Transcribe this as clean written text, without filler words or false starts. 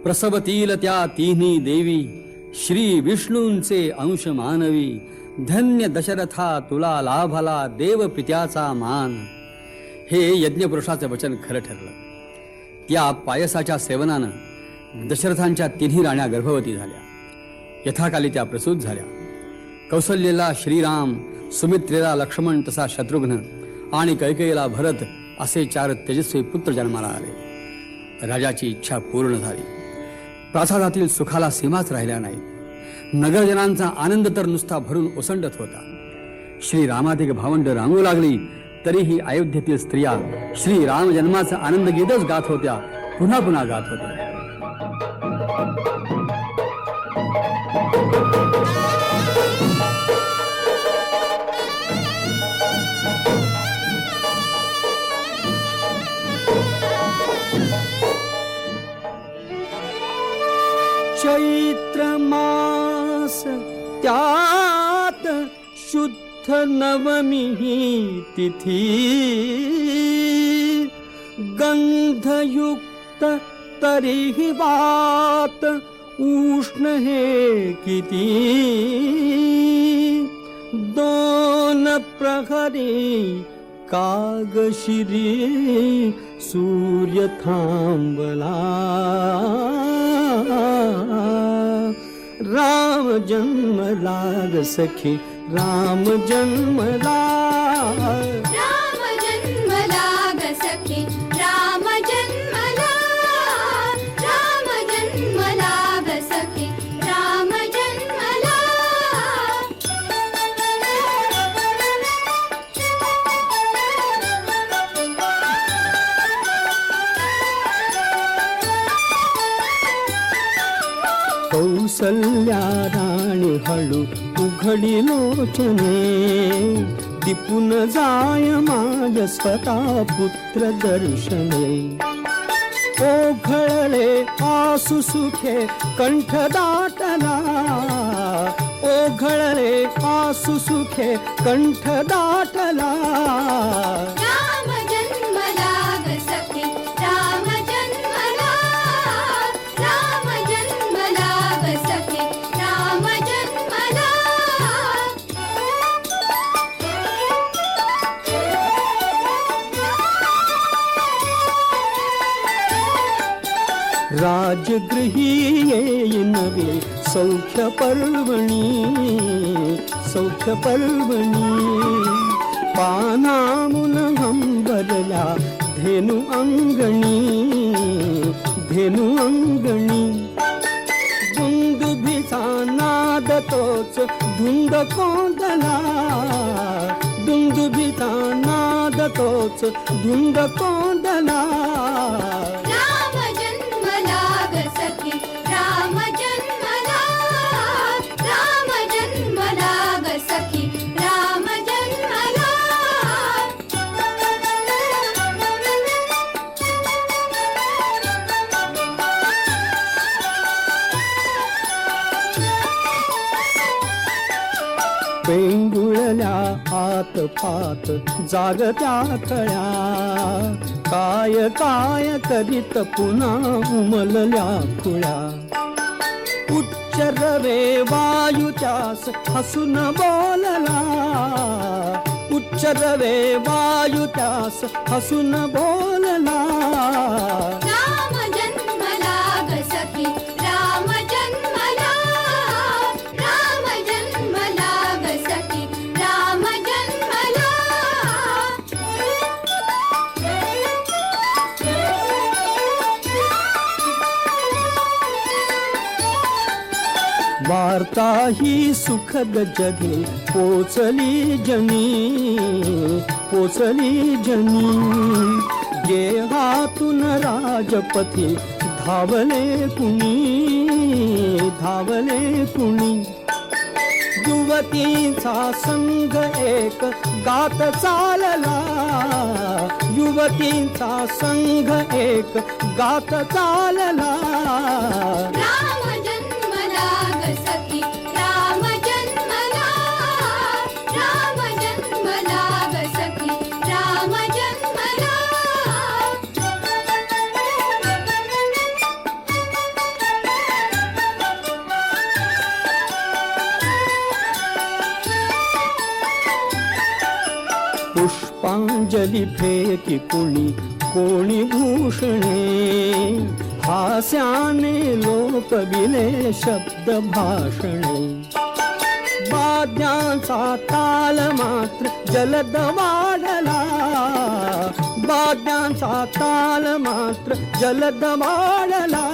प्रसवतील त्या तिन्ही देवी, श्री विष्णूंचे अंश मानवी. धन्य दशरथा तुला लाभला देव पित्याचा मान. हे यज्ञपुरुषाचे वचन खरं ठरलं. त्या पायसाच्या सेवनानं दशरथांच्या तिन्ही राण्या गर्भवती झाल्या. यथाकाली त्या प्रसूत झाल्या. कौसल्येला श्रीराम, सुमित्रेला लक्ष्मण, तसा शत्रुघ्न आणि कैकेयीला भरत असे 4 तेजस्वी पुत्र जन्माला आले. राजाची इच्छा पूर्ण झाली. प्रासादातील सुखाला सीमाच राहिल्या नाही. नगरजनांचा आनंद तर नुसता भरून ओसंडत होता. श्रीरामाधिक भावंड रांगू लागली तरीही अयोध्येतील स्त्रिया श्रीराम जन्माचा आनंद गीतच गात होत्या, पुन्हा पुन्हा गात होत्या. चैत्र मास त्यात शुद्ध नवमी तिथी, गंधयुक्त तरीही वात उष्ण हे किती. 2 प्रहरी कागशिरी सूर्य थांबला. राम जन्मला ग सखी, राम जन्मला. राम जन्मला ग सखी, राम जन्मला. राम जन्मला ग सखी, राम जन्मला. कौसल्या राणी हळू उघडी लोचने, दिपून जाय माझ स्वतः पुत्र दर्शने. ओघळले आसु सुखे कंठ दाटला, ओघळले आसु सुखे कंठ दाटला. राम जन्मला ग सखी, राम जन्मला. राम जन्मला ग सखी, राम जन्मला. राजगृही येईनवे सौख्य पर्वणी, सौख्य पर्वणी. पानामुन हंबरल्या धेनु अंगणी, धेनु अंगणी. दुंदुभीचा नाद तोच धुंद कोंदला, दुंदुभीचा नाद तोच धुंद कोंदला. राम जन्मला ग सखी, राम जन्मला. राम जन्मला ग सखी, राम जन्मला. पेंगुळल्या आत पात जागत्या थळ्या, काय काय करीत पुन्हा उमलल्या खुळ्या. उच्च रवे वायू त्यास हसून बोलला, उच्च रवे वायू त्यास हसून बोलला. राम जन्मला ग सखी, राम जन्मला. राम जन्मला ग सखी, राम जन्मला. वार्ता ही सुखद जगे पोचली जनी, पोचली जनी. गेहातून राजपथी धावले कुणी, धावले कुणी. युवतीचा संघ एक गात चालला, युवतीचा संघ एक गात चालला. राम जन्मला ग सखी, राम जन्मला. राम जन्मला ग सखी, राम जन्मला. उचली फेकी कोणी भूषणे, हास्याने लोकविले शब्द भाषणे. वाद्यांचा ताल मात्र जलद वाढला, वाद्यांचा ताल मात्र जलद वाढला.